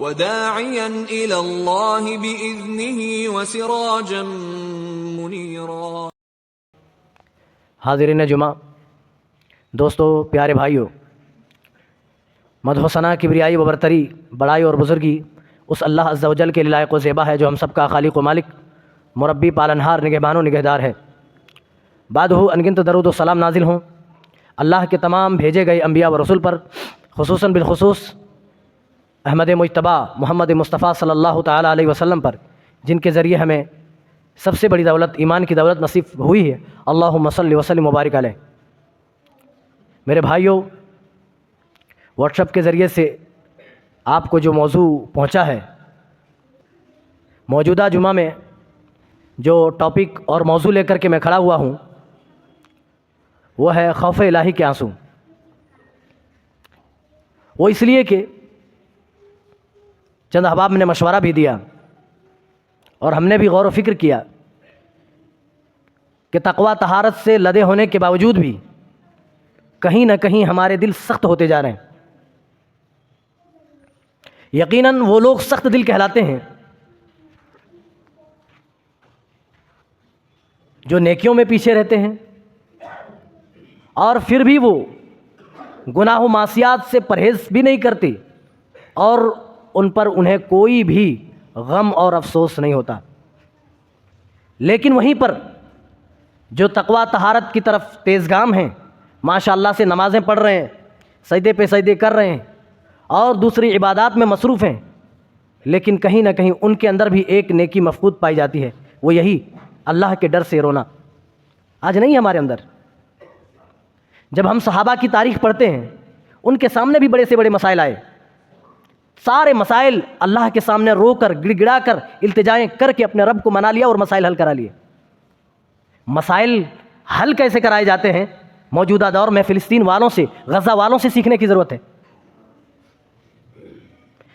وَدَاعِيًا إِلَى اللَّهِ بِإِذْنِهِ وَسِرَاجًا مُنِيرًا۔ حاضرین جمعہ، دوستو، پیارے بھائیو، مدح و ثنا، کبریائی و برتری، بڑائی اور بزرگی اس اللہ عز و جل کے لائق و زیبا ہے جو ہم سب کا خالق و مالک، مربی، پالنہار، نگہبان و نگہدار ہے۔ بعدہ انگنت درود و سلام نازل ہوں اللہ کے تمام بھیجے گئے انبیاء و رسول پر، خصوصاً بالخصوص احمد مجتبیٰ محمد مصطفیٰ صلی اللہ تعالیٰ علیہ وسلم پر، جن کے ذریعے ہمیں سب سے بڑی دولت، ایمان کی دولت نصیب ہوئی ہے۔ اللہم صلی وسلم مبارک علیہ۔ میرے بھائیوں، واٹس ایپ کے ذریعے سے آپ کو جو موضوع پہنچا ہے، موجودہ جمعہ میں جو ٹاپک اور موضوع لے کر کے میں کھڑا ہوا ہوں وہ ہے خوف الہی کے آنسو۔ وہ اس لیے کہ چند احباب نے مشورہ بھی دیا اور ہم نے بھی غور و فکر کیا کہ تقویٰ طہارت سے لدے ہونے کے باوجود بھی کہیں نہ کہیں ہمارے دل سخت ہوتے جا رہے ہیں۔ یقیناً وہ لوگ سخت دل کہلاتے ہیں جو نیکیوں میں پیچھے رہتے ہیں اور پھر بھی وہ گناہ و معصیات سے پرہیز بھی نہیں کرتے اور ان پر انہیں کوئی بھی غم اور افسوس نہیں ہوتا۔ لیکن وہیں پر جو تقویٰ طہارت کی طرف تیزگام ہیں، ماشاء اللہ سے نمازیں پڑھ رہے ہیں، سجدے پہ سجدے کر رہے ہیں اور دوسری عبادات میں مصروف ہیں، لیکن کہیں نہ کہیں ان کے اندر بھی ایک نیکی مفقود پائی جاتی ہے، وہ یہی اللہ کے ڈر سے رونا۔ آج نہیں ہمارے اندر۔ جب ہم صحابہ کی تاریخ پڑھتے ہیں، ان کے سامنے بھی بڑے سے بڑے مسائل آئے، سارے مسائل اللہ کے سامنے رو کر، گڑ گڑا کر، التجائیں کر کے اپنے رب کو منا لیا اور مسائل حل کرا لیے۔ مسائل حل کیسے کرائے جاتے ہیں موجودہ دور میں فلسطین والوں سے، غزہ والوں سے سیکھنے کی ضرورت ہے۔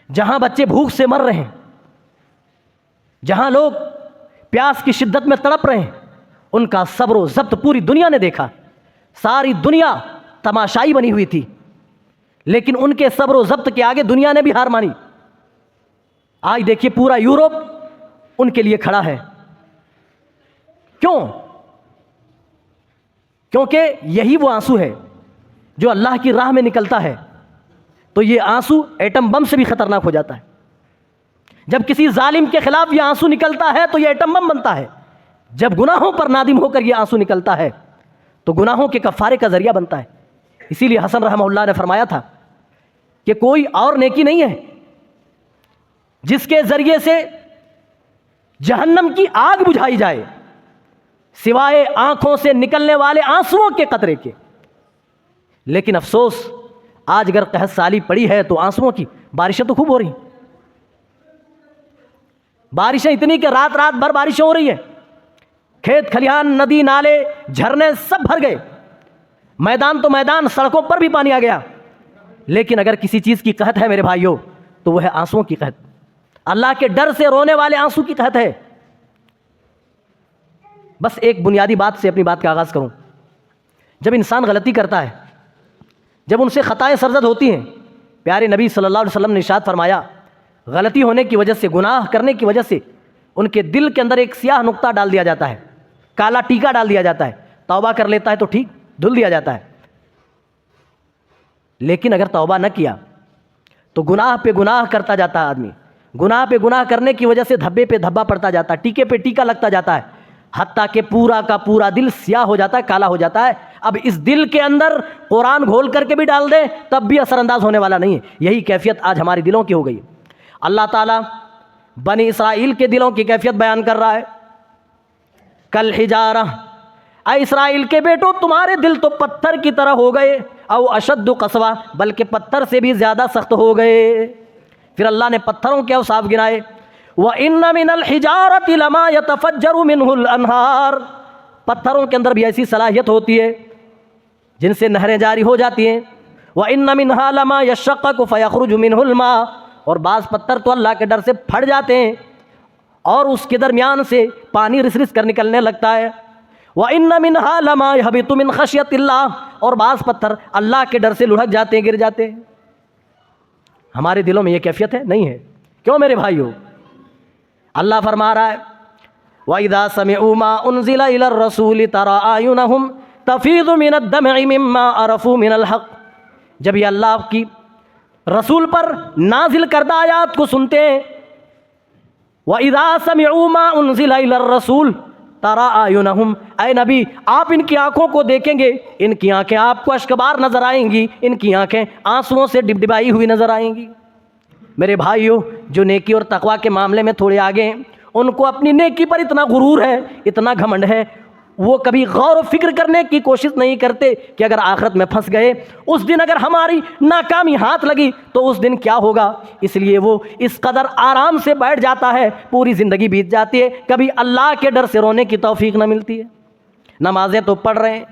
جہاں بچے بھوک سے مر رہے ہیں، جہاں لوگ پیاس کی شدت میں تڑپ رہے ہیں، ان کا صبر و ضبط پوری دنیا نے دیکھا۔ ساری دنیا تماشائی بنی ہوئی تھی، لیکن ان کے صبر و ضبط کے آگے دنیا نے بھی ہار مانی۔ آج دیکھیے پورا یورپ ان کے لیے کھڑا ہے۔ کیوں؟ کیونکہ یہی وہ آنسو ہے جو اللہ کی راہ میں نکلتا ہے تو یہ آنسو ایٹم بم سے بھی خطرناک ہو جاتا ہے۔ جب کسی ظالم کے خلاف یہ آنسو نکلتا ہے تو یہ ایٹم بم بنتا ہے۔ جب گناہوں پر نادم ہو کر یہ آنسو نکلتا ہے تو گناہوں کے کفارے کا ذریعہ بنتا ہے۔ اسی لیے حسن رحمہ اللہ نے فرمایا تھا کہ کوئی اور نیکی نہیں ہے جس کے ذریعے سے جہنم کی آگ بجھائی جائے سوائے آنکھوں سے نکلنے والے آنسوؤں کے قطرے کے۔ لیکن افسوس، آج اگر قحط سالی پڑی ہے تو آنسوؤں کی بارشیں تو خوب ہو رہی ہیں۔ بارشیں اتنی کہ رات رات بھر بارشیں ہو رہی ہیں، کھیت کھلیان، ندی نالے، جھرنے سب بھر گئے، میدان تو میدان، سڑکوں پر بھی پانی آ گیا۔ لیکن اگر کسی چیز کی قحط ہے میرے بھائیوں تو وہ ہے آنسوؤں کی قحط۔ اللہ کے ڈر سے رونے والے آنسو کی قحط ہے۔ بس ایک بنیادی بات سے اپنی بات کا آغاز کروں۔ جب انسان غلطی کرتا ہے، جب ان سے خطائیں سرزد ہوتی ہیں، پیارے نبی صلی اللہ علیہ وسلم نے ارشاد فرمایا، غلطی ہونے کی وجہ سے، گناہ کرنے کی وجہ سے ان کے دل کے اندر ایک سیاہ نقطہ ڈال دیا جاتا ہے، کالا ٹیکا ڈال دیا جاتا ہے۔ توبہ کر لیتا ہے تو ٹھیک، دھل دیا جاتا ہے، لیکن اگر توبہ نہ کیا تو گناہ پہ گناہ کرتا جاتا ہے آدمی، گناہ پہ گناہ کرنے کی وجہ سے دھبے پہ دھبا پڑتا جاتا ہے، ٹیکے پہ ٹیکا لگتا جاتا ہے، حتیٰ کہ پورا کا پورا دل سیاہ ہو جاتا ہے، کالا ہو جاتا ہے۔ اب اس دل کے اندر قرآن گھول کر کے بھی ڈال دیں تب بھی اثر انداز ہونے والا نہیں ہے۔ یہی کیفیت آج ہمارے دلوں کی ہو گئی۔ اللہ تعالیٰ بنی اسرائیل کے دلوں کی کیفیت بیان کر رہا ہے، کل حجارہ، اے اسرائیل کے بیٹو تمہارے دل تو پتھر کی طرح ہو گئے، او اشد قسوہ، بلکہ پتھر سے بھی زیادہ سخت ہو گئے۔ پھر اللہ نے پتھروں کے اوصاف گنائے، وَإِنَّ مِنَ الْحِجَارَةِ لَمَا يَتَفَجَّرُ مِنْهُ الْأَنْهَارُ، پتھروں کے اندر بھی ایسی صلاحیت ہوتی ہے جن سے نہریں جاری ہو جاتی ہیں۔ وَإِنَّ مِنْهَا لَمَا يَشَّقَّقُ فَيَخْرُجُ مِنْهُ الْمَاءُ، اور بعض پتھر تو اللہ کے ڈر سے پھٹ جاتے ہیں اور اس کے درمیان سے پانی رس رس کر نکلنے لگتا ہے۔ وَإِنَّ مِنْهَا لَمَا يَهْبِطُ مِنْ خَشْيَةِ اللَّهِ، اور بعض پتھر اللہ کے ڈر سے لڑھک جاتے ہیں، گر جاتے ہیں۔ ہمارے دلوں میں یہ کیفیت ہے؟ نہیں ہے۔ کیوں میرے بھائیو؟ اللہ فرما رہا ہے وَإِذَا سَمِعُوا مَا أُنزِلَ إِلَى الرَّسُولِ تَرَىٰ أَعْيُنَهُمْ تَفِيضُ مِنَ الدَّمْعِ مِمَّا عَرَفُوا مِنَ الْحَقِّ، جب یہ اللہ کی رسول پر نازل کردہ آیات کو سنتے ہیں، وَإِذَا سَمِعُوا مَا أُنزِلَ إِلَى الرَّسُولِ تَرَىٰ أَعْيُنَهُمْ، اے نبی آپ ان کی آنکھوں کو دیکھیں گے، ان کی آنکھیں آپ کو اشکبار نظر آئیں گی، ان کی آنکھیں آنسوؤں سے ڈبڈبائی ہوئی نظر آئیں گی۔ میرے بھائیوں، جو نیکی اور تقوی کے معاملے میں تھوڑے آگے ہیں، ان کو اپنی نیکی پر اتنا غرور ہے، اتنا گھمنڈ ہے، وہ کبھی غور و فکر کرنے کی کوشش نہیں کرتے کہ اگر آخرت میں پھنس گئے، اس دن اگر ہماری ناکامی ہاتھ لگی تو اس دن کیا ہوگا۔ اس لیے وہ اس قدر آرام سے بیٹھ جاتا ہے، پوری زندگی بیت جاتی ہے، کبھی اللہ کے ڈر سے رونے کی توفیق نہ ملتی ہے۔ نمازیں تو پڑھ رہے ہیں،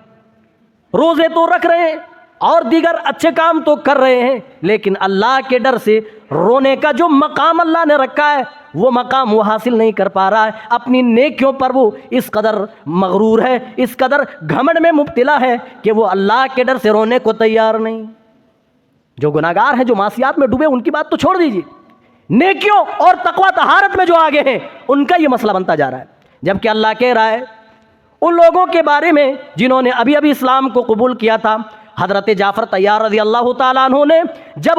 روزے تو رکھ رہے ہیں، اور دیگر اچھے کام تو کر رہے ہیں، لیکن اللہ کے ڈر سے رونے کا جو مقام اللہ نے رکھا ہے وہ مقام وہ حاصل نہیں کر پا رہا ہے۔ اپنی نیکیوں پر وہ اس قدر مغرور ہے، اس قدر گھمنڈ میں مبتلا ہے کہ وہ اللہ کے ڈر سے رونے کو تیار نہیں۔ جو گناہگار ہیں، جو معصیات میں ڈوبے، ان کی بات تو چھوڑ دیجیے، نیکیوں اور تقوی طہارت میں جو آگے ہیں ان کا یہ مسئلہ بنتا جا رہا ہے۔ جبکہ اللہ کہہ رہا ہے ان لوگوں کے بارے میں جنہوں نے ابھی ابھی اسلام کو قبول کیا تھا، حضرت جعفر طیار رضی اللہ تعالیٰ عنہ نے جب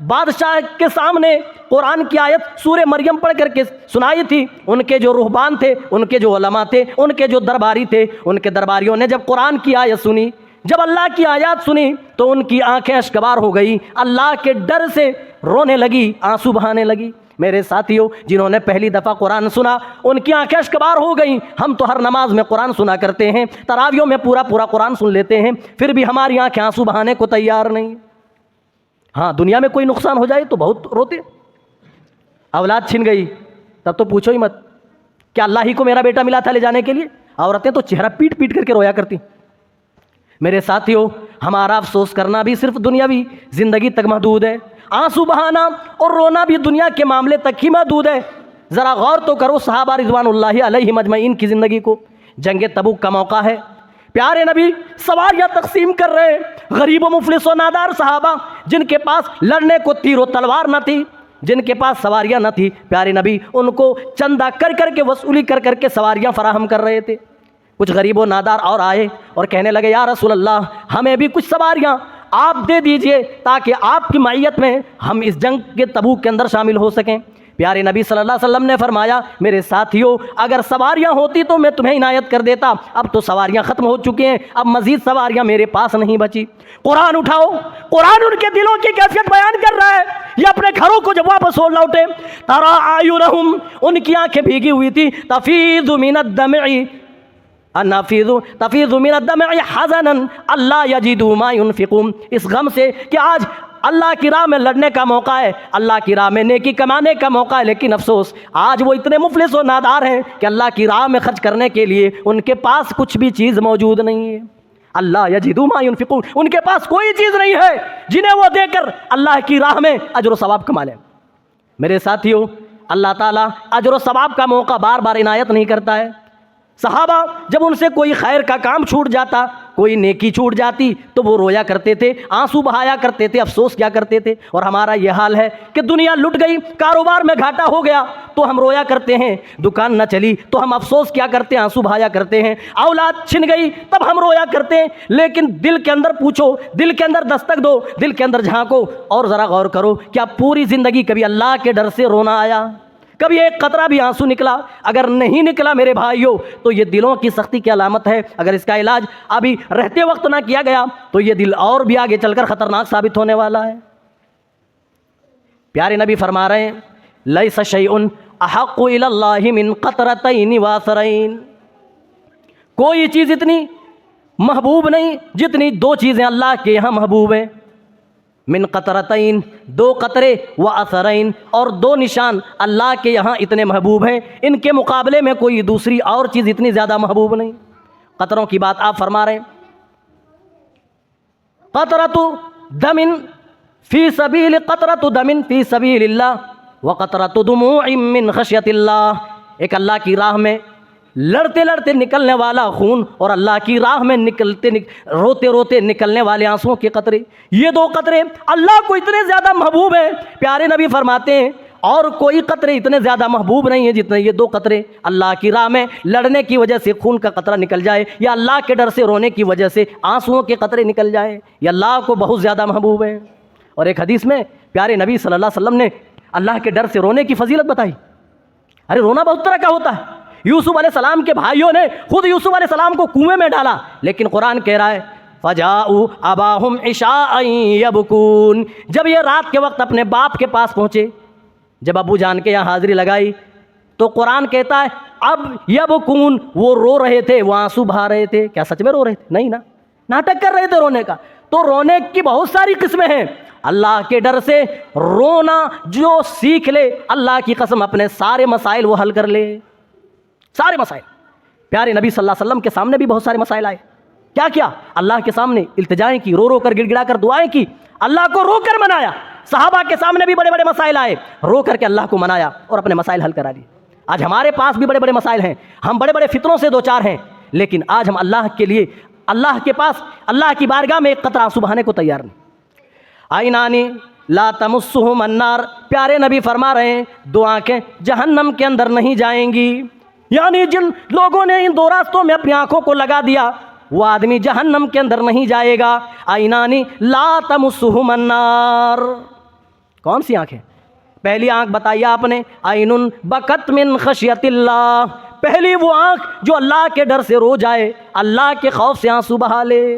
بادشاہ کے سامنے قرآن کی آیت سورہ مریم پڑھ کر کے سنائی تھی، ان کے جو رہبان تھے، ان کے جو علماء تھے، ان کے جو درباری تھے، ان کے درباریوں نے جب قرآن کی آیت سنی، جب اللہ کی آیات سنی تو ان کی آنکھیں اشکبار ہو گئی، اللہ کے ڈر سے رونے لگی، آنسو بہانے لگی۔ میرے ساتھیوں، جنہوں نے پہلی دفعہ قرآن سنا ان کی آنکھیں اشکبار ہو گئیں۔ ہم تو ہر نماز میں قرآن سنا کرتے ہیں، تراویحوں میں پورا قرآن سن لیتے ہیں، پھر بھی ہماری آنکھیں آنسو بہانے کو تیار نہیں۔ ہاں، دنیا میں کوئی نقصان ہو جائے تو بہت روتے، اولاد چھن گئی تب تو پوچھو ہی مت، کیا اللہ ہی کو میرا بیٹا ملا تھا لے جانے کے لیے؟ عورتیں تو چہرہ پیٹ پیٹ کر کے رویا کرتی۔ میرے ساتھیوں، ہمارا افسوس کرنا بھی صرف دنیاوی زندگی تک محدود ہے، آنسو بہانا اور رونا بھی دنیا کے معاملے تک ہی محدود ہے۔ ذرا غور تو کرو صحابہ رضوان اللہ علیہم اجمعین کی زندگی کو۔ جنگ تبوک کا موقع ہے، پیارے نبی سواریاں تقسیم کر رہے ہیں، غریب و مفلس و نادار صحابہ جن کے پاس لڑنے کو تیر و تلوار نہ تھی، جن کے پاس سواریاں نہ تھی، پیارے نبی ان کو چندہ کر کر کے وصولی کر کر کے سواریاں فراہم کر رہے تھے۔ کچھ غریب و نادار اور آئے اور کہنے لگے یا رسول اللہ ہمیں بھی کچھ سواریاں آپ دے دیجئے تاکہ آپ کی معیت میں ہم اس جنگ کے تبوک کے اندر شامل ہو سکیں۔ پیارے نبی صلی اللہ علیہ وسلم نے فرمایا میرے ساتھیوں اگر سواریاں ہوتی تو میں تمہیں عنایت کر دیتا، اب تو سواریاں ختم ہو چکی ہیں، اب مزید سواریاں میرے پاس نہیں بچی۔ قرآن اٹھاؤ، قرآن ان کے دلوں کی کیفیت بیان کر رہا ہے۔ یہ اپنے گھروں کو جب واپس ہو لوٹے، ترا اعینہم، ان کی آنکھیں بھیگی ہوئی تھی، تفیض من الدمع تفیض من الدمع حزنا اللہ یجدوا ما ينفقون، اس غم سے کہ آج اللہ کی راہ میں لڑنے کا موقع ہے، اللہ کی راہ میں نیکی کمانے کا موقع ہے، لیکن افسوس آج وہ اتنے مفلس و نادار ہیں کہ اللہ کی راہ میں خرچ کرنے کے لیے ان کے پاس کچھ بھی چیز موجود نہیں ہے۔ اللہ یجدوا ما ينفقون، ان کے پاس کوئی چیز نہیں ہے جنہیں وہ دے کر اللہ کی راہ میں اجر و ثواب کما لیں۔ میرے ساتھیوں، اللہ تعالیٰ اجر و ثواب کا موقع بار بار عنایت نہیں کرتا ہے۔ صحابہ جب ان سے کوئی خیر کا کام چھوٹ جاتا، کوئی نیکی چھوٹ جاتی تو وہ رویا کرتے تھے، آنسو بہایا کرتے تھے، افسوس کیا کرتے تھے۔ اور ہمارا یہ حال ہے کہ دنیا لٹ گئی، کاروبار میں گھاٹا ہو گیا تو ہم رویا کرتے ہیں، دکان نہ چلی تو ہم افسوس کیا کرتے ہیں، آنسو بہایا کرتے ہیں، اولاد چھن گئی تب ہم رویا کرتے ہیں۔ لیکن دل کے اندر پوچھو، دل کے اندر دستک دو، دل کے اندر جھانکو اور ذرا غور کرو، کیا پوری زندگی کبھی اللہ کے ڈر سے رونا آیا؟ کبھی ایک قطرہ بھی آنسو نکلا؟ اگر نہیں نکلا میرے بھائیوں تو یہ دلوں کی سختی کی علامت ہے۔ اگر اس کا علاج ابھی رہتے وقت نہ کیا گیا تو یہ دل اور بھی آگے چل کر خطرناک ثابت ہونے والا ہے۔ پیارے نبی فرما رہے ہیں لیس شیء احق الی اللہ من قطرتین واثرین، کوئی چیز اتنی محبوب نہیں جتنی دو چیزیں اللہ کے یہاں محبوب ہیں۔ من قطرتین، دو قطرے، و اثرین، اور دو نشان اللہ کے یہاں اتنے محبوب ہیں، ان کے مقابلے میں کوئی دوسری اور چیز اتنی زیادہ محبوب نہیں۔ قطروں کی بات آپ فرما رہے ہیں، قطرۃ دم فی سبیل، قطرۃ دم فی سبیل اللہ وقطرۃ دموع من خشیۃ اللہ، ایک اللہ کی راہ میں لڑتے لڑتے نکلنے والا خون اور اللہ کی راہ میں روتے روتے نکلنے والے آنسوؤں کے قطرے، یہ دو قطرے اللہ کو اتنے زیادہ محبوب ہیں۔ پیارے نبی فرماتے ہیں اور کوئی قطرے اتنے زیادہ محبوب نہیں ہیں جتنے یہ 2 قطرے اللہ کی راہ میں لڑنے کی وجہ سے خون کا قطرہ نکل جائے یا اللہ کے ڈر سے رونے کی وجہ سے آنسوؤں کے قطرے نکل جائے، یہ اللہ کو بہت زیادہ محبوب ہیں۔ اور ایک حدیث میں پیارے نبی صلی اللہ علیہ وسلم نے اللہ کے ڈر سے رونے کی فضیلت بتائی۔ ارے رونا بہت طرح کا ہوتا ہے، یوسف علیہ السلام کے بھائیوں نے خود یوسف علیہ السلام کو کنویں میں ڈالا، لیکن قرآن کہہ رہا ہے فَجَاءُوا أَبَاهُمْ عِشَاءً يَبْكُونَ، جب یہ رات کے وقت اپنے باپ کے پاس پہنچے، جب ابو جان کے یہاں حاضری لگائی تو قرآن کہتا ہے اب یبکون، وہ رو رہے تھے، وہ آنسو بہا رہے تھے۔ کیا سچ میں رو رہے تھے؟ نہیں نا، ناٹک کر رہے تھے رونے کا۔ تو رونے کی بہت ساری قسمیں ہیں، اللہ کے ڈر سے رونا جو سیکھ لے اللہ کی قسم اپنے سارے مسائل وہ حل کر لے، سارے مسائل۔ پیارے نبی صلی اللہ علیہ وسلم کے سامنے بھی بہت سارے مسائل آئے، کیا اللہ کے سامنے التجائیں کی، رو رو کر گڑ گڑا کر دعائیں کی، اللہ کو رو کر منایا۔ صحابہ کے سامنے بھی بڑے بڑے مسائل آئے، رو کر کے اللہ کو منایا اور اپنے مسائل حل کرا لیے۔ آج ہمارے پاس بھی بڑے بڑے مسائل ہیں، ہم بڑے بڑے فتنوں سے دوچار ہیں، لیکن آج ہم اللہ کے لیے اللہ کے پاس اللہ کی بارگاہ میں ایک قطرہ آنسو بہانے کو تیار نہیں۔ عینانی لا تمسہم النار، پیارے نبی فرما رہے ہیں 2 آنکھیں جہنم کے اندر نہیں جائیں گی، یعنی جن لوگوں نے ان 2 راستوں میں اپنی آنکھوں کو لگا دیا وہ آدمی جہنم کے اندر نہیں جائے گا۔ عینانی لا تمسہم النار، کون سی آنکھیں؟ پہلی آنکھ بتائی آپ نے عین بکت من خشیت اللہ، پہلی وہ آنکھ جو اللہ کے ڈر سے رو جائے، اللہ کے خوف سے آنسو بہا لے۔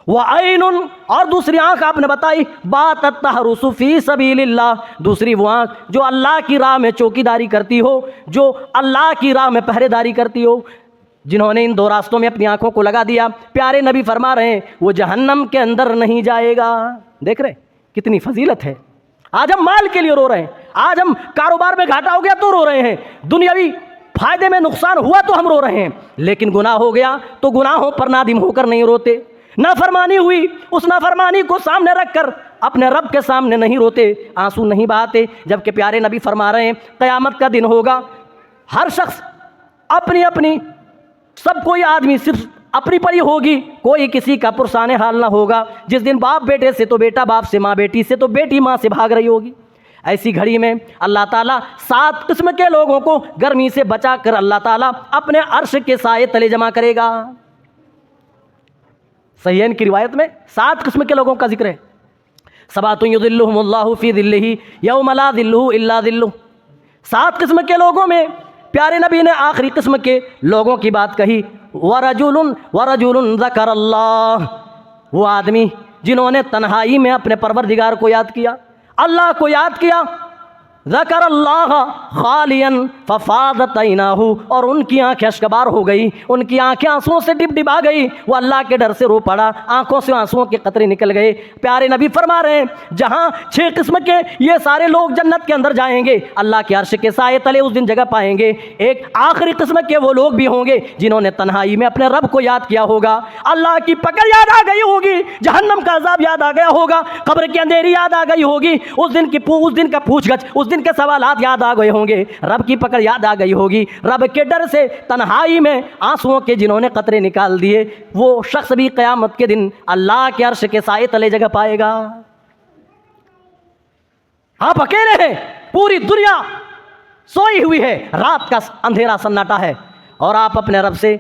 وعین، اور دوسری آنکھ آپ نے بتائی باتت تحرس فی سبیل اللہ، دوسری وہ آنکھ جو اللہ کی راہ میں چوکیداری کرتی ہو، جو اللہ کی راہ میں پہرے داری کرتی ہو۔ جنہوں نے ان 2 راستوں میں اپنی آنکھوں کو لگا دیا، پیارے نبی فرما رہے ہیں وہ جہنم کے اندر نہیں جائے گا۔ دیکھ رہے کتنی فضیلت ہے۔ آج ہم مال کے لیے رو رہے ہیں، آج ہم کاروبار میں گھاٹا ہو گیا تو رو رہے ہیں، دنیاوی فائدے میں نقصان ہوا تو ہم رو رہے ہیں، لیکن گناہ ہو گیا تو گناہوں پر نادم ہو کر نہیں روتے، نافرمانی ہوئی اس نافرمانی کو سامنے رکھ کر اپنے رب کے سامنے نہیں روتے، آنسو نہیں بہاتے۔ جبکہ پیارے نبی فرما رہے ہیں قیامت کا دن ہوگا، ہر شخص اپنی اپنی، سب کوئی آدمی صرف اپنی پری ہوگی، کوئی کسی کا پرسان حال نہ ہوگا۔ جس دن باپ بیٹے سے تو بیٹا باپ سے، ماں بیٹی سے تو بیٹی ماں سے بھاگ رہی ہوگی۔ ایسی گھڑی میں اللہ تعالیٰ 7 قسم کے لوگوں کو گرمی سے بچا کر اللہ تعالیٰ اپنے عرش کے سائے تلے جمع کرے گا۔ صحیحین کی روایت میں 7 قسم کے لوگوں کا ذکر ہے۔ 7 یظلہم اللہ فی ظلہ یوم لا ظلہ الا ظلہ، 7 قسم کے لوگوں میں پیارے نبی نے آخری قسم کے لوگوں کی بات کہی، وَرَجُلٌ ذَكَرَ اللَّهِ، وہ آدمی جنہوں نے تنہائی میں اپنے پروردگار کو یاد کیا، اللہ کو یاد کیا، ذکر اللہ خالیا ففاضت عیناہ، اور ان کی آنکھیں اشکبار ہو گئی، ان کی آنکھیں آنسوؤں سے ڈب ڈبا گئی، وہ اللہ کے ڈر سے رو پڑا، آنکھوں سے آنسوؤں کے قطرے نکل گئے۔ پیارے نبی فرما رہے ہیں جہاں 6 قسم کے یہ سارے لوگ جنت کے اندر جائیں گے، اللہ کے عرش کے سائے تلے اس دن جگہ پائیں گے، ایک آخری قسم کے وہ لوگ بھی ہوں گے جنہوں نے تنہائی میں اپنے رب کو یاد کیا ہوگا، اللہ کی پکڑ یاد آ گئی ہوگی، جہنم کا عذاب یاد آ گیا ہوگا، قبر کی اندھیری یاد آ گئی ہوگی، اس دن کا پوچھ گچھ، اس دن کے سوالات یاد آ گئے ہوں گے، رب کی پکڑ یاد آ گئی ہوگی، رب کے ڈر سے تنہائی میں آنسوؤں کے جنہوں نے قطرے نکال دیے، وہ شخص بھی قیامت کے دن اللہ کے عرش کے سائے تلے جگہ پائے گا۔ آپ اکیلے ہیں، پوری دنیا سوئی ہوئی ہے، رات کا اندھیرا سناٹا ہے، اور آپ اپنے رب سے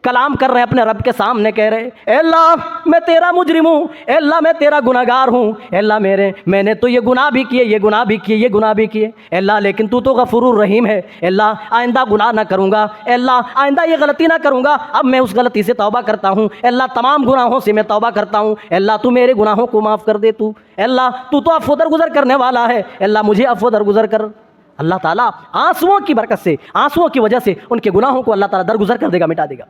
کلام کر رہے ہیں، اپنے رب کے سامنے کہہ رہے اے اللہ میں تیرا مجرم ہوں، اے اللہ میں تیرا گناہگار ہوں، اے اللہ میں نے تو یہ گناہ بھی کیے، یہ گناہ بھی کیے، یہ گناہ بھی کیے، اے اللہ لیکن تو غفور الرحیم ہے، اے اللہ آئندہ گناہ نہ کروں گا، اے اللہ آئندہ یہ غلطی نہ کروں گا، اب میں اس غلطی سے توبہ کرتا ہوں، اے اللہ تمام گناہوں سے میں توبہ کرتا ہوں، اے اللہ تو میرے گناہوں کو معاف کر دے، اے اللہ تو عفو درگزر کرنے والا ہے، اے اللہ مجھے عفو درگزر کر۔ اللہ تعالیٰ آنسوؤں کی برکت سے، آنسوؤں کی وجہ سے ان کے گناہوں کو اللہ تعالیٰ درگزر کر دے گا، مٹا دے گا۔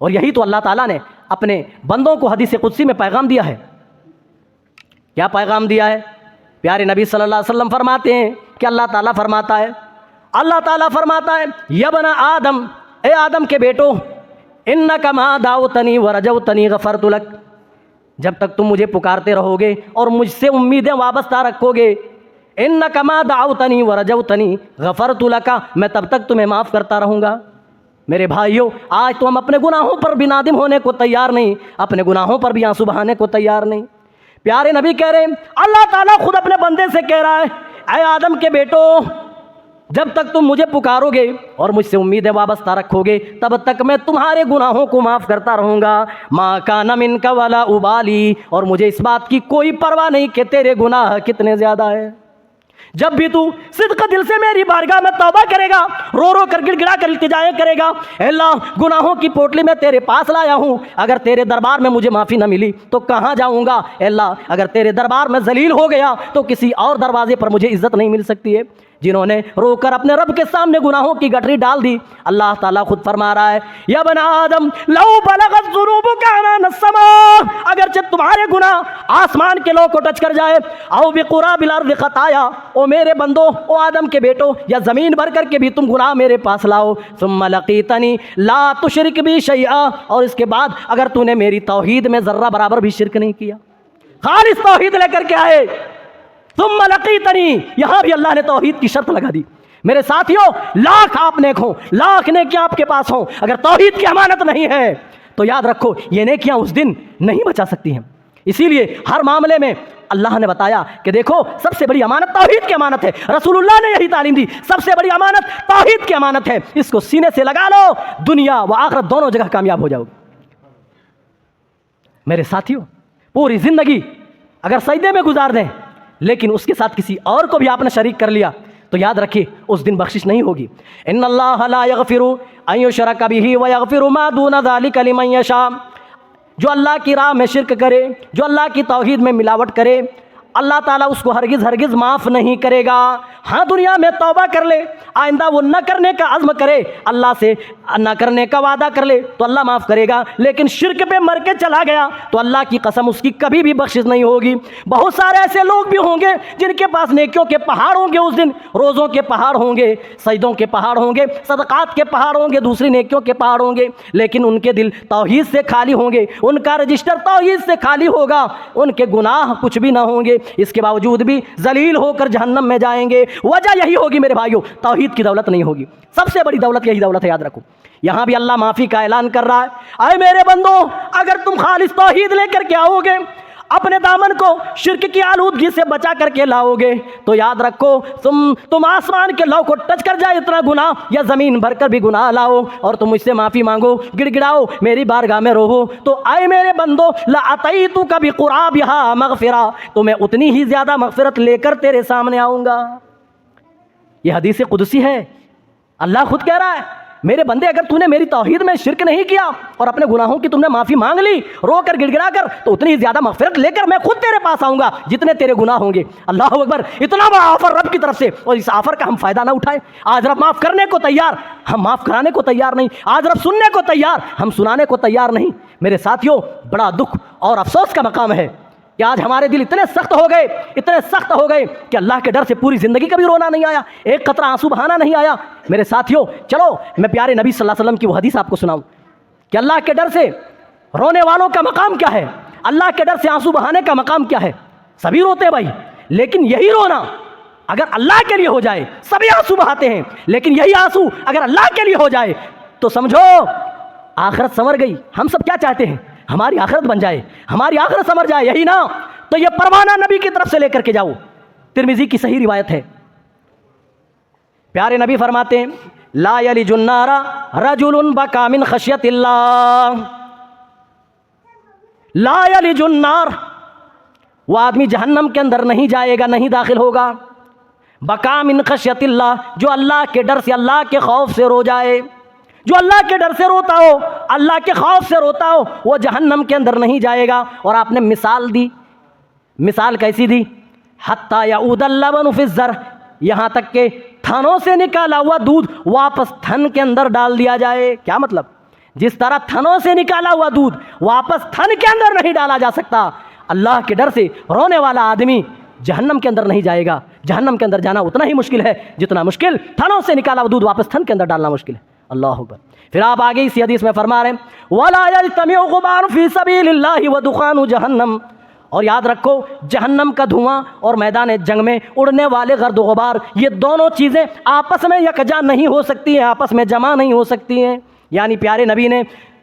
اور یہی تو اللہ تعالیٰ نے اپنے بندوں کو حدیث قدسی میں پیغام دیا ہے۔ کیا پیغام دیا ہے؟ پیارے نبی صلی اللہ علیہ وسلم فرماتے ہیں کہ اللہ تعالیٰ فرماتا ہے یا ابن آدم، اے آدم کے بیٹو، انک ما دعوتنی ورجوتنی غفرت لک، جب تک تم مجھے پکارتے رہو گے اور مجھ سے امیدیں وابستہ رکھو گے، انک ما دعوتنی ورجوتنی غفرت لک، میں تب تک تمہیں معاف کرتا رہوں گا۔ میرے بھائیوں آج تو ہم اپنے گناہوں پر بھی نادم ہونے کو تیار نہیں، اپنے گناہوں پر بھی آنسو بہانے کو تیار نہیں۔ پیارے نبی کہہ رہے ہیں اللہ تعالیٰ خود اپنے بندے سے کہہ رہا ہے اے آدم کے بیٹو، جب تک تم مجھے پکارو گے اور مجھ سے امیدیں وابستہ رکھو گے تب تک میں تمہارے گناہوں کو معاف کرتا رہوں گا. ما کان منک ولا ابالی، اور مجھے اس بات کی کوئی پرواہ نہیں کہ تیرے گناہ کتنے زیادہ ہیں. جب بھی تو صدق دل سے میری بارگاہ میں توبہ کرے گا، رو رو کر گڑ گڑا کر التجائیں کرے گا، اے اللہ گناہوں کی پوٹلی میں تیرے پاس لایا ہوں، اگر تیرے دربار میں مجھے معافی نہ ملی تو کہاں جاؤں گا؟ اے اللہ اگر تیرے دربار میں ذلیل ہو گیا تو کسی اور دروازے پر مجھے عزت نہیں مل سکتی ہے. جنہوں نے رو کر اپنے رب کے سامنے گناہوں کی گٹری ڈال دی، اللہ تعالیٰ خود فرما رہا ہے یا بنا آدم لو بلغت ذنوبک عنان السماء، اگرچہ تمہارے گناہ آسمان کے لو کو ٹچ کر جائے، او بقراب الارض خطایا، او میرے بندو، او آدم کے بیٹو، یا زمین بھر کر کے بھی تم گناہ میرے پاس لاؤ، ثم لقیتنی لا تشرک بی شیئا، اور اس کے بعد اگر تو نے میری توحید میں ذرہ برابر بھی شرک نہیں کیا، خالص توحید لے کر کے آئے، ثم لقیتنی، یہاں بھی اللہ نے توحید کی شرط لگا دی. میرے ساتھیوں، لاکھ آپ نیک ہوں، لاکھ نیکیاں آپ کے پاس ہوں، اگر توحید کی امانت نہیں ہے تو یاد رکھو یہ نیکیاں اس دن نہیں بچا سکتی ہیں. اسی لیے ہر معاملے میں اللہ نے بتایا کہ دیکھو سب سے بڑی امانت توحید کی امانت ہے. رسول اللہ نے یہی تعلیم دی، سب سے بڑی امانت توحید کی امانت ہے. اس کو سینے سے لگا لو، دنیا و آخرت دونوں جگہ کامیاب ہو جاؤ گے. میرے ساتھیوں، پوری زندگی اگر سجدے میں گزار دیں لیکن اس کے ساتھ کسی اور کو بھی آپ نے شریک کر لیا تو یاد رکھیے اس دن بخشش نہیں ہوگی. ان اللہ لا یغفر ان یشرک بہ ویغفر ما دون ذلک لمن یشاء، جو اللہ کی راہ میں شرک کرے، جو اللہ کی توحید میں ملاوٹ کرے، اللہ تعالیٰ اس کو ہرگز ہرگز معاف نہیں کرے گا. ہاں دنیا میں توبہ کر لے، آئندہ وہ نہ کرنے کا عزم کرے، اللہ سے نہ کرنے کا وعدہ کر لے تو اللہ معاف کرے گا. لیکن شرک پہ مر کے چلا گیا تو اللہ کی قسم اس کی کبھی بھی بخشش نہیں ہوگی. بہت سارے ایسے لوگ بھی ہوں گے جن کے پاس نیکیوں کے پہاڑ ہوں گے، اس دن روزوں کے پہاڑ ہوں گے، سجدوں کے پہاڑ ہوں گے، صدقات کے پہاڑ ہوں گے، دوسری نیکیوں کے پہاڑ ہوں گے، لیکن ان کے دل توحید سے خالی ہوں گے، ان کا رجسٹر توحید سے خالی ہوگا، ان کے گناہ کچھ بھی نہ ہوں گے، اس کے باوجود بھی ذلیل ہو کر جہنم میں جائیں گے. وجہ یہی ہوگی میرے بھائیوں، توحید کی دولت نہیں ہوگی. سب سے بڑی دولت یہی دولت ہے، یاد رکھو. یہاں بھی اللہ معافی کا اعلان کر رہا ہے، اے میرے بندو اگر تم خالص توحید لے کر کے آؤ گے، اپنے دامن کو شرک کی آلودگی سے بچا کر کے لاؤ گے تو یاد رکھو تم آسمان کے لو کو ٹچ کر جائے اتنا گناہ، یا زمین بھر کر بھی گناہ لاؤ اور تم مجھ سے معافی مانگو، گڑ گڑاؤ، میری بارگاہ میں روو، تو اے میرے بندو لاتیتک بقرابھا مغفرہ، تو میں اتنی ہی زیادہ مغفرت لے کر تیرے سامنے آؤں گا. یہ حدیث قدسی ہے، اللہ خود کہہ رہا ہے میرے بندے اگر تو نے میری توحید میں شرک نہیں کیا اور اپنے گناہوں کی تم نے معافی مانگ لی رو کر گڑ گڑا کر، تو اتنی زیادہ مغفرت لے کر میں خود تیرے پاس آؤں گا جتنے تیرے گناہ ہوں گے. اللہ اکبر، اتنا بڑا آفر رب کی طرف سے، اور اس آفر کا ہم فائدہ نہ اٹھائیں. آج رب معاف کرنے کو تیار، ہم معاف کرانے کو تیار نہیں. آج رب سننے کو تیار، ہم سنانے کو تیار نہیں. میرے ساتھیوں، بڑا دکھ اور افسوس کا مقام ہے کہ آج ہمارے دل اتنے سخت ہو گئے کہ اللہ کے ڈر سے پوری زندگی کبھی رونا نہیں آیا، ایک قطرہ آنسو بہانا نہیں آیا. میرے ساتھیوں، چلو میں پیارے نبی صلی اللہ علیہ وسلم کی وہ حدیث آپ کو سناؤں کہ اللہ کے ڈر سے رونے والوں کا مقام کیا ہے، اللہ کے ڈر سے آنسو بہانے کا مقام کیا ہے. سبھی روتے ہیں بھائی، لیکن یہی رونا اگر اللہ کے لیے ہو جائے، سبھی آنسو بہاتے ہیں، لیکن یہی آنسو اگر اللہ کے لیے ہو جائے تو سمجھو آخرت سنور گئی. ہم سب کیا چاہتے ہیں؟ ہماری آخرت بن جائے، ہماری آخرت سنور جائے، یہی نا؟ تو یہ پروانہ نبی کی طرف سے لے کر کے جاؤ. ترمذی کی صحیح روایت ہے، پیارے نبی فرماتے ہیں لا یلج النار رجل بکا من خشیت اللہ، لا یلج النار، وہ آدمی جہنم کے اندر نہیں جائے گا، نہیں داخل ہوگا، بکا من خشیت اللہ، جو اللہ کے ڈر سے، اللہ کے خوف سے رو جائے، جو اللہ کے ڈر سے روتا ہو، اللہ کے خوف سے روتا ہو، وہ جہنم کے اندر نہیں جائے گا. اور آپ نے مثال دی، مثال کیسی دی؟ حتی یعود اللبن فی الزر، یہاں تک کہ تھنوں سے نکالا ہوا دودھ واپس تھن کے اندر ڈال دیا جائے. کیا مطلب؟ جس طرح تھنوں سے نکالا ہوا دودھ واپس تھن کے اندر نہیں ڈالا جا سکتا، اللہ کے ڈر سے رونے والا آدمی جہنم کے اندر نہیں جائے گا. جہنم کے اندر جانا اتنا ہی مشکل ہے جتنا مشکل تھنوں سے نکالا ہوا دودھ واپس تھن کے اندر ڈالنا مشکل ہے. اللہ اکبر. پھر آپ آگے اسی حدیث میں فرما رہے ہیں وَلَا يَجْتَمِعُ غُبَارٌ فِي سَبِيلِ اللَّهِ وَدُخَانُ جَهَنَّمَ، اور یاد رکھو جہنم کا دھواں اور میدان جنگ میں اڑنے والے گرد و غبار، یہ دونوں چیزیں آپس میں یکجا نہیں ہو سکتی ہیں، آپس میں جمع نہیں ہو سکتی ہیں. یعنی پیارے نبی نے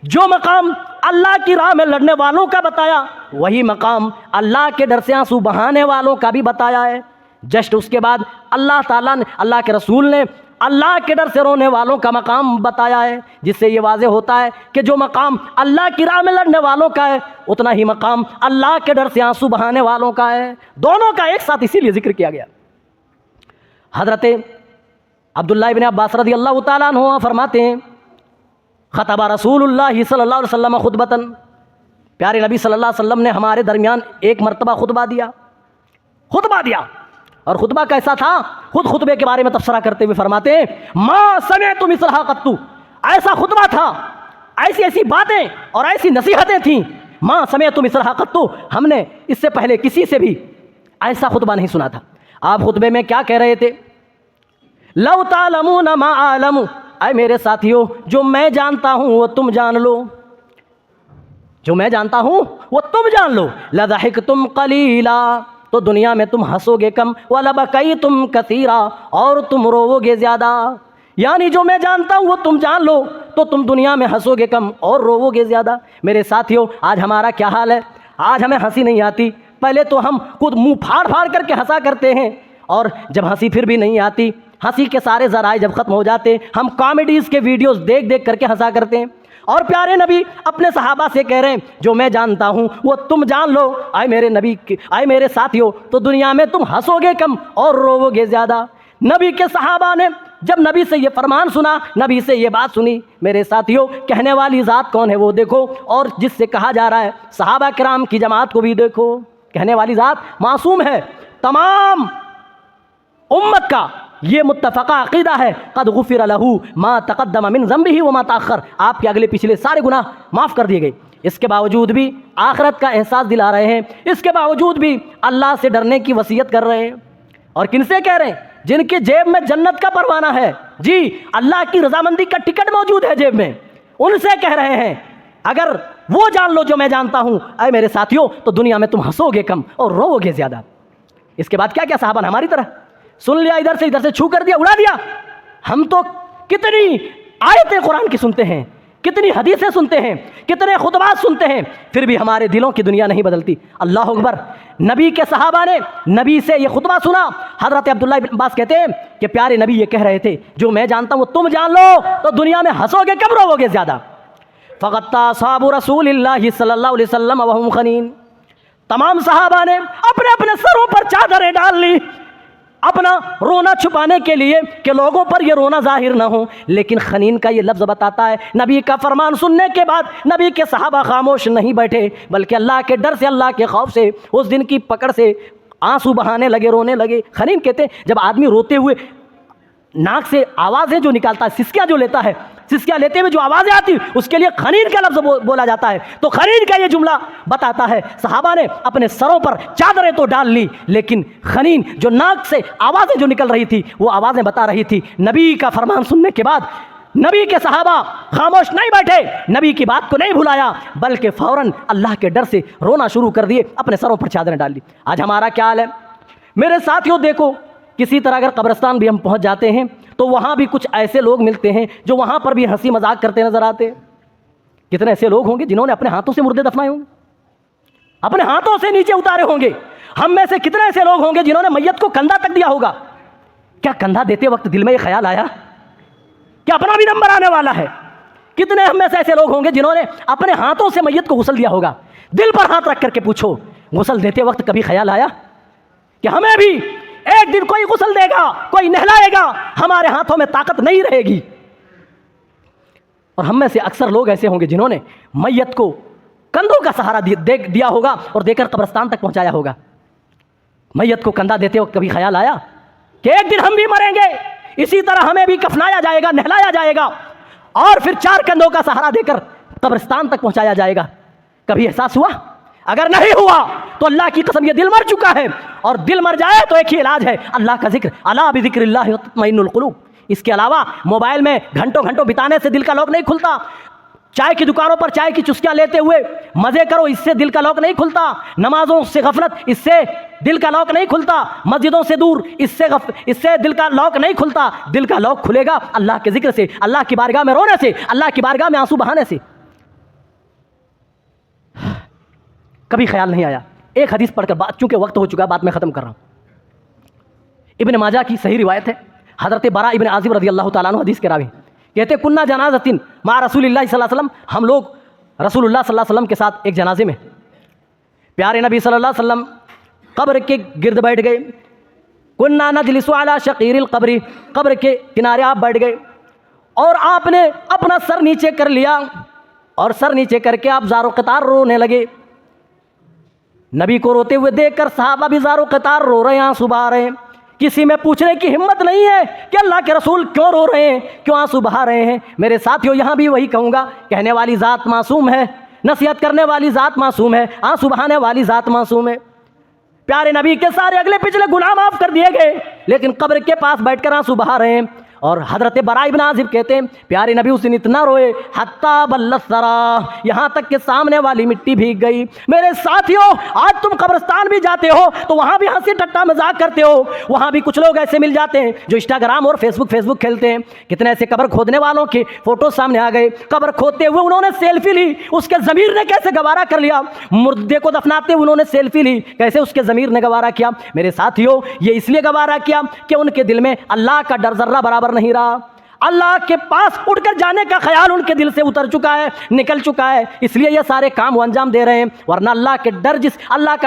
جو مقام اللہ کی راہ میں لڑنے والوں کا بتایا، وہی مقام اللہ کے ڈر سے آنسو بہانے والوں کا بھی بتایا ہے. جسٹ اس کے بعد اللہ تعالیٰ نے، اللہ کے رسول نے اللہ کے ڈر سے رونے والوں کا مقام بتایا ہے، جس سے یہ واضح ہوتا ہے کہ جو مقام اللہ کی راہ میں لڑنے والوں کا ہے، اتنا ہی مقام اللہ کے ڈر سے آنسو بہانے والوں کا ہے، دونوں کا ایک ساتھ اسی لیے ذکر کیا گیا۔ حضرت عبداللہ ابن عباس رضی اللہ تعالیٰ عنہ فرماتے ہیں، خطب رسول اللہ صلی اللہ علیہ وسلم خطبتاً، پیارے نبی صلی اللہ علیہ وسلم نے ہمارے درمیان ایک مرتبہ خطبہ دیا، اور خطبہ کیسا تھا؟ خود خطبے کے بارے میں تبصرہ کرتے ہوئے فرماتے ہیں، ما سمعت مثلھا قط، ایسا خطبہ تھا، ایسی ایسی باتیں اور ایسی نصیحتیں تھیں، ما سمعت مثلھا قط، ہم نے اس سے پہلے کسی سے بھی ایسا خطبہ نہیں سنا تھا۔ آپ خطبے میں کیا کہہ رہے تھے؟ لو تعلمون ما اعلم، اے میرے ساتھیو جو میں جانتا ہوں وہ تم جان لو، جو میں جانتا ہوں وہ تم جان لو، لضحکتم قلیلا، تو دنیا میں تم ہنسو گے کم، وَلَبَكَيْتُمْ كَثِيرًا، اور تم روو گے زیادہ، یعنی جو میں جانتا ہوں وہ تم جان لو تو تم دنیا میں ہنسو گے کم اور روو گے زیادہ۔ میرے ساتھیو آج ہمارا کیا حال ہے؟ آج ہمیں ہنسی نہیں آتی، پہلے تو ہم خود منہ پھاڑ پھاڑ کر کے ہنسا کرتے ہیں، اور جب ہنسی پھر بھی نہیں آتی، ہنسی کے سارے ذرائع جب ختم ہو جاتے، ہم کامیڈیز کے ویڈیوز دیکھ دیکھ کر کے ہنسا کرتے ہیں۔ اور پیارے نبی اپنے صحابہ سے کہہ رہے ہیں، جو میں جانتا ہوں وہ تم جان لو، اے میرے نبی، اے میرے ساتھیو تو دنیا میں تم ہنسو گے کم اور روو گے زیادہ۔ نبی کے صحابہ نے جب نبی سے یہ فرمان سنا، نبی سے یہ بات سنی، میرے ساتھیو کہنے والی ذات کون ہے وہ دیکھو، اور جس سے کہا جا رہا ہے صحابہ کرام کی جماعت کو بھی دیکھو، کہنے والی ذات معصوم ہے، تمام امت کا یہ متفقہ عقیدہ ہے، قد غفر لہ ما تقدم من ذنبہ وما تاخر، آپ کے اگلے پچھلے سارے گناہ معاف کر دیے گئے۔ اس کے باوجود بھی آخرت کا احساس دلا رہے ہیں، اس کے باوجود بھی اللہ سے ڈرنے کی وصیت کر رہے ہیں، اور کن سے کہہ رہے ہیں؟ جن کے جیب میں جنت کا پروانہ ہے، جی اللہ کی رضامندی کا ٹکٹ موجود ہے جیب میں، ان سے کہہ رہے ہیں اگر وہ جان لو جو میں جانتا ہوں، اے میرے ساتھیوں تو دنیا میں تم ہنسو گے کم اور روو گے زیادہ۔ اس کے بعد کیا کیا صحابہ نے ہماری طرح سن لیا، ادھر سے چھو کر دیا، اڑا دیا؟ ہم تو کتنی آیتیں قرآن کی سنتے ہیں، کتنی حدیثیں سنتے ہیں، کتنے خطبات سنتے ہیں، پھر بھی ہمارے دلوں کی دنیا نہیں بدلتی۔ اللہ اکبر! نبی کے صحابہ نے نبی سے یہ خطبہ سنا، حضرت عبداللہ بن عباس کہتے ہیں کہ پیارے نبی یہ کہہ رہے تھے، جو میں جانتا ہوں وہ تم جان لو تو دنیا میں ہنسو گے کم روو گے زیادہ۔ فَغَطَّى أَصْحَابُ رَسُولِ اللَّهِ صلی اللہ علیہ وسلم وَهُمْ خَنِينَ، تمام صحابہ نے اپنے اپنے سروں پر چادریں ڈال لی، اپنا رونا چھپانے کے لیے کہ لوگوں پر یہ رونا ظاہر نہ ہو۔ لیکن خنین کا یہ لفظ بتاتا ہے نبی کا فرمان سننے کے بعد نبی کے صحابہ خاموش نہیں بیٹھے، بلکہ اللہ کے ڈر سے، اللہ کے خوف سے، اس دن کی پکڑ سے آنسو بہانے لگے، رونے لگے۔ خنین کہتے ہیں جب آدمی روتے ہوئے ناک سے آوازیں جو نکالتا ہے، سسکیاں جو لیتا ہے، سسکیاں لیتے ہوئے جو آوازیں آتی اس کے لیے خنین کا لفظ بولا جاتا ہے۔ تو خنین کا یہ جملہ بتاتا ہے صحابہ نے اپنے سروں پر چادریں تو ڈال لی، لیکن خنین جو ناک سے آوازیں جو نکل رہی تھی وہ آوازیں بتا رہی تھی نبی کا فرمان سننے کے بعد نبی کے صحابہ خاموش نہیں بیٹھے، نبی کی بات کو نہیں بھلایا، بلکہ فوراً اللہ کے ڈر سے رونا شروع کر دیے، اپنے سروں پر چادریں ڈال لی۔ آج ہمارا کیا حال ہے؟ میرے ساتھیوں دیکھو، کسی طرح اگر قبرستان بھی ہم پہنچ جاتے ہیں تو وہاں بھی کچھ ایسے لوگ ملتے ہیں جو وہاں پر بھی ہنسی مذاق کرتے نظر آتے ہیں۔ کتنے ایسے لوگ ہوں گے جنہوں نے اپنے ہاتھوں سے مردے دفنائے ہوں گے، اپنے ہاتھوں سے نیچے اتارے ہوں گے۔ ہم میں سے کتنے ایسے لوگ ہوں گے جنہوں نے میت کو کندھا تک دیا ہوگا؟ کیا کندھا دیتے وقت دل میں یہ خیال آیا کہ اپنا بھی نمبر آنے والا ہے؟ کتنے ہم میں سے ایسے لوگ ہوں گے جنہوں نے اپنے ہاتھوں سے میت کو غسل دیا ہوگا؟ دل پر ہاتھ رکھ کر کے پوچھو، غسل دیتے وقت کبھی خیال آیا کہ ہمیں بھی ایک دن کوئی غسل دے گا، کوئی نہلائے گا، ہمارے ہاتھوں میں طاقت نہیں رہے گی؟ اور ہم میں سے اکثر لوگ ایسے ہوں گے جنہوں نے میت کو کندھوں کا سہارا دیا ہوگا اور دے کر قبرستان تک پہنچایا ہوگا۔ میت کو کندھا دیتے وقت کبھی خیال آیا کہ ایک دن ہم بھی مریں گے، اسی طرح ہمیں بھی کفنایا جائے گا، نہلایا جائے گا، اور پھر 4 کندھوں کا سہارا دے کر قبرستان تک پہنچایا جائے گا؟ کبھی احساس ہوا؟ اگر نہیں ہوا تو اللہ کی قسم یہ دل مر چکا ہے، اور دل مر جائے تو ایک ہی علاج ہے، اللہ کا ذکر، الا بذکر اللہ تطمئن القلوب۔ اس کے علاوہ موبائل میں گھنٹوں گھنٹوں بتانے سے دل کا لاک نہیں کھلتا، چائے کی دکانوں پر چائے کی چسکیاں لیتے ہوئے مزے کرو، اس سے دل کا لاک نہیں کھلتا، نمازوں سے غفلت، اس سے دل کا لاک نہیں کھلتا، مسجدوں سے دور، اس سے دل کا لاک نہیں کھلتا۔ دل کا لاک کھلے گا اللہ کے ذکر سے، اللہ کی بارگاہ میں رونے سے، اللہ کی بارگاہ میں آنسو بہانے سے۔ کبھی خیال نہیں آیا؟ ایک حدیث پڑھ کر بات، چونکہ وقت ہو چکا، بات میں ختم کر رہا ہوں۔ ابن ماجہ کی صحیح روایت ہے، حضرت برا ابن عازب رضی اللہ تعالیٰ عنہ حدیث کے راوی کہتے کنہ جنازتن مع رسول اللہ صلی اللہ علیہ وسلم، ہم لوگ رسول اللہ صلی اللہ علیہ وسلم کے ساتھ ایک جنازے میں، پیارے نبی صلی اللہ علیہ وسلم قبر کے گرد بیٹھ گئے، کنہ نجلس علی شقیر القبر، قبر کے کنارے آپ بیٹھ گئے اور آپ نے اپنا سر نیچے کر لیا اور سر نیچے کر کے آپ زار و قطار رونے لگے۔ نبی کو روتے ہوئے دیکھ کر صحابہ بھی زار و قطار رو رہے ہیں، آنسو بہا رہے ہیں، کسی میں پوچھنے کی ہمت نہیں ہے کہ اللہ کے رسول کیوں رو رہے ہیں، کیوں آنسو بہا رہے ہیں۔ میرے ساتھیوں یہاں بھی وہی کہوں گا، کہنے والی ذات معصوم ہے، نصیحت کرنے والی ذات معصوم ہے، آنسو بہانے والی ذات معصوم ہے۔ پیارے نبی کے سارے اگلے پچھلے گناہ معاف کر دیے گئے، لیکن قبر کے پاس بیٹھ کر آنسو بہا رہے ہیں۔ اور حضرت برا ابن عازب کہتے ہیں پیارے نبی اس دن اتنا روئے حتی بلت ثرا، یہاں تک کہ سامنے والی مٹی بھیگ گئی۔ میرے ساتھیوں آج تم قبرستان بھی جاتے ہو تو وہاں بھی ہنسی ٹٹا مذاق کرتے ہو، وہاں بھی کچھ لوگ ایسے مل جاتے ہیں جو انسٹاگرام اور فیس بک کھیلتے ہیں۔ کتنے ایسے قبر کھودنے والوں کے فوٹو سامنے آ گئے، قبر کھودتے ہوئے انہوں نے سیلفی لی، اس کے ضمیر نے کیسے گوارا کر لیا، مردے کو دفناتے ہوئے انہوں نے سیلفی لی، کیسے اس کے ضمیر نے گوارا کیا۔ میرے ساتھیوں یہ اس لیے گوارا کیا کہ ان کے دل میں اللہ کا ڈر ذرہ برابر نہیں رہا، اللہ کے پاس اٹھ کر جانے کا خیال ان کے دل سے اتر چکا ہے، نکل چکا ہے، اس لیے یہ سارے کام وہ انجام دے رہے ہیں۔ ورنہ اللہ کا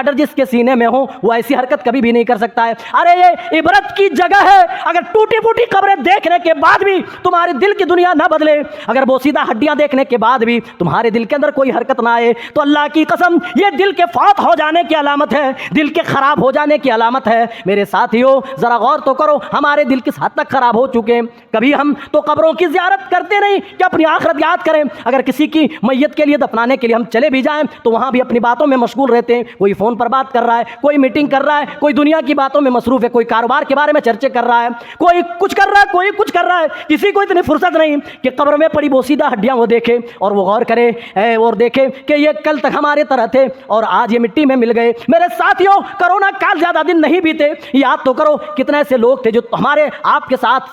ڈر جس کے سینے میں ہو وہ ایسی حرکت کبھی بھی نہیں کر سکتا ہے۔ ارے یہ عبرت کی جگہ ہے، اگر ٹوٹی پھوٹی قبریں دیکھنے کے بعد بھی تمہارے دل کی دنیا نہ بدلے، اگر بوسیدہ ہڈیاں دیکھنے کے بعد بھی تمہارے دل کے اندر کوئی حرکت نہ آئے، تو اللہ کی قسم یہ دل کے فوت ہو جانے کی علامت ہے، دل کے خراب ہو جانے کی علامت ہے۔ میرے ساتھیوں ذرا غور تو کرو ہمارے دل کس حد تک خراب ہو چکے ہیں۔ کبھی ہم تو قبروں کی زیارت کرتے نہیں کہ اپنی آخرت یاد کریں، اگر کسی کی میت کے لیے دفنانے کے لیے ہم چلے بھی جائیں تو وہاں بھی اپنی باتوں میں مشغول رہتے ہیں، کوئی فون پر بات کر رہا ہے، کوئی میٹنگ کر رہا ہے، کوئی دنیا کی باتوں میں مصروف ہے، کوئی کاروبار کے بارے میں چرچے کر رہا ہے، کوئی کچھ کر رہا ہے، کوئی کچھ کر رہا ہے، کسی کو اتنی فرصت نہیں کہ قبر میں پڑی بوسیدہ ہڈیاں وہ دیکھے اور وہ غور کرے اور دیکھے کہ یہ کل تک ہمارے طرح تھے اور آج یہ مٹی میں مل گئے۔ میرے ساتھیوں کرونا کال زیادہ دن نہیں بیتے، یاد تو کرو کتنے ایسے لوگ تھے جو ہمارے آپ کے ساتھ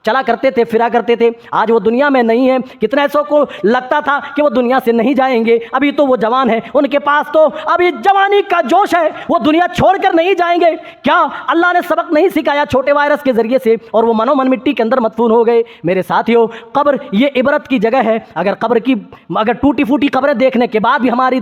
چلا کرتے تھے، پھرا کرتے تھے، آج وہ دنیا میں نہیں ہیں۔ کتنے ایسوں کو لگتا تھا کہ وہ دنیا سے نہیں جائیں گے، ابھی تو وہ جوان ہیں، ان کے پاس تو ابھی جوانی کا جوش ہے، وہ دنیا چھوڑ کر نہیں جائیں گے۔ کیا اللہ نے سبق نہیں سکھایا چھوٹے وائرس کے ذریعے سے، اور وہ منو من مٹی کے اندر مدفون ہو گئے۔ میرے ساتھیوں قبر یہ عبرت کی جگہ ہے، اگر ٹوٹی پھوٹی قبریں دیکھنے کے بعد بھی ہماری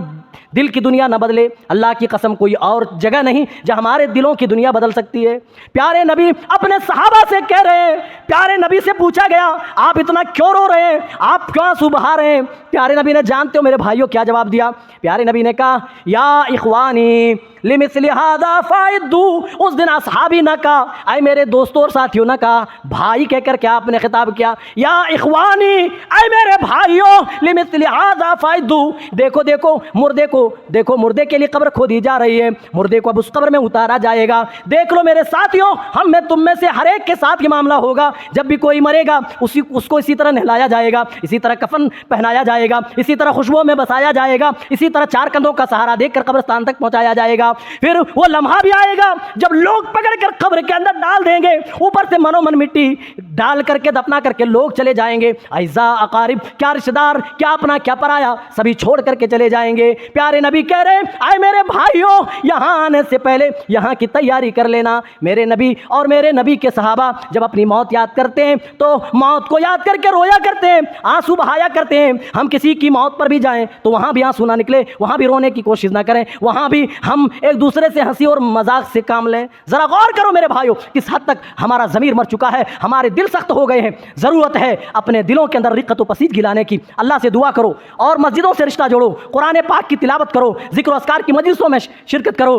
دل کی دنیا نہ بدلے، اللہ کی قسم کوئی اور جگہ نہیں جہاں ہمارے دلوں کی دنیا بدل سکتی ہے۔ پیارے نبی اپنے صحابہ سے کہہ رہے ہیں، پیارے نبی سے پوچھا گیا آپ اتنا کیوں رو رہے ہیں، آپ کیوں آنسو بہا رہے ہیں؟ پیارے نبی نے جانتے ہو میرے بھائیوں کیا جواب دیا؟ پیارے نبی نے کہا یا اخوانی لمثل هذا فائدوا، اس دن اصحابی نہ کہا، اے میرے دوستوں اور ساتھیوں نہ کہا، بھائی کہہ کر کے آپ نے خطاب کیا، یا اخوانی اے میرے بھائیوں لمثل هذا فائدوا، دیکھو مردے کے لیے قبر کھودی جا رہی ہے، مردے کو اب اس قبر میں اتارا جائے گا۔ دیکھ لو میرے ساتھیوں، ہم میں تم میں سے ہر ایک کے ساتھ یہ معاملہ ہوگا، جب بھی کوئی مرے گا اس کو اسی طرح نہلایا جائے گا، اسی طرح کفن پہنایا جائے گا، اسی طرح خوشبو میں بسایا جائے گا، اسی طرح چار کندھوں کا سہارا دے کر قبرستان تک پہنچایا جائے گا۔ پھر وہ لمحہ بھی آئے گا جب لوگ پکڑ کر قبر کے اندر ڈال دیں گے، اوپر سے منو من مٹی ڈال کر کے دفنا کر کے لوگ چلے جائیں گے، اعزاء اقارب، کیا رشتہ دار، کیا اپنا کیا پرایا، سبھی چھوڑ کر کے چلے جائیں گے۔ پیارے نبی کہہ رہے ہیں اے میرے بھائیوں یہاں آنے سے پہلے یہاں کی تیاری کر لینا۔ میرے نبی اور میرے نبی کے صحابہ جب اپنی موت یاد کرتے ہیں تو موت کو یاد کر کے رویا کرتے ہیں، آنسو بہایا کرتے ہیں۔ ہم کسی کی موت پر بھی جائیں تو وہاں بھی آنسو نہ نکلے، وہاں بھی رونے کی کوشش نہ کریں، وہاں بھی ہم ایک دوسرے سے ہنسی اور مذاق سے کام لیں۔ ذرا غور کرو میرے بھائیوں کس حد تک ہمارا ضمیر مر چکا ہے، ہمارے دل سخت ہو گئے ہیں۔ ضرورت ہے اپنے دلوں کے اندر رقت و پسیدگی لانے کی۔ اللہ سے دعا کرو اور مسجدوں سے رشتہ جوڑو، قرآن پاک کی تلاوت کرو، ذکر و اذکار کی مجلسوں میں شرکت کرو،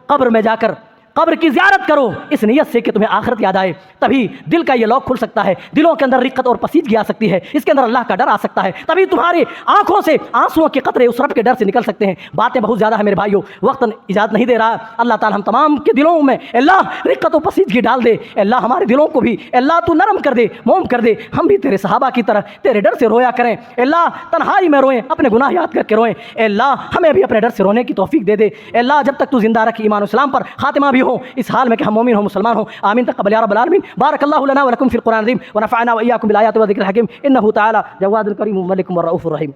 قبر میں جا کر قبر کی زیارت کرو اس نیت سے کہ تمہیں آخرت یاد آئے، تبھی دل کا یہ لوک کھل سکتا ہے، دلوں کے اندر رقت اور پسیدگی آ سکتی ہے، اس کے اندر اللہ کا ڈر آ سکتا ہے، تبھی تمہاری آنکھوں سے آنسوؤں کے قطرے اس رب کے ڈر سے نکل سکتے ہیں۔ باتیں بہت زیادہ ہیں میرے بھائیوں، وقت اجازت نہیں دے رہا۔ اللہ تعالی ہم تمام کے دلوں میں اللہ رقت و پسیدگی ڈال دے، اللہ ہمارے دلوں کو بھی اللہ تو نرم کر دے، موم کر دے، ہم بھی تیرے صحابہ کی طرح تیرے ڈر سے رویا کریں، اللہ تنہائی میں روئیں، اپنے گناہ یاد کر کے روئیں، اللہ ہمیں بھی اپنے ڈر سے رونے کی توفیق دے دے۔ اللہ جب تک تو زندہ رکھ ایمان و اسلام پر خاتمہ بھی ہو، اس حال میں کہ ہم مومن ہوں، مسلمان ہوں، آمین تقبل یا رب العالمین۔ بارک اللہ لنا ولکم فی القرآن العظیم ونفعنا وإياكم بالآیات والذکر الحکیم، انہ تعالی جواد الکریم ملک الرؤوف الرحیم۔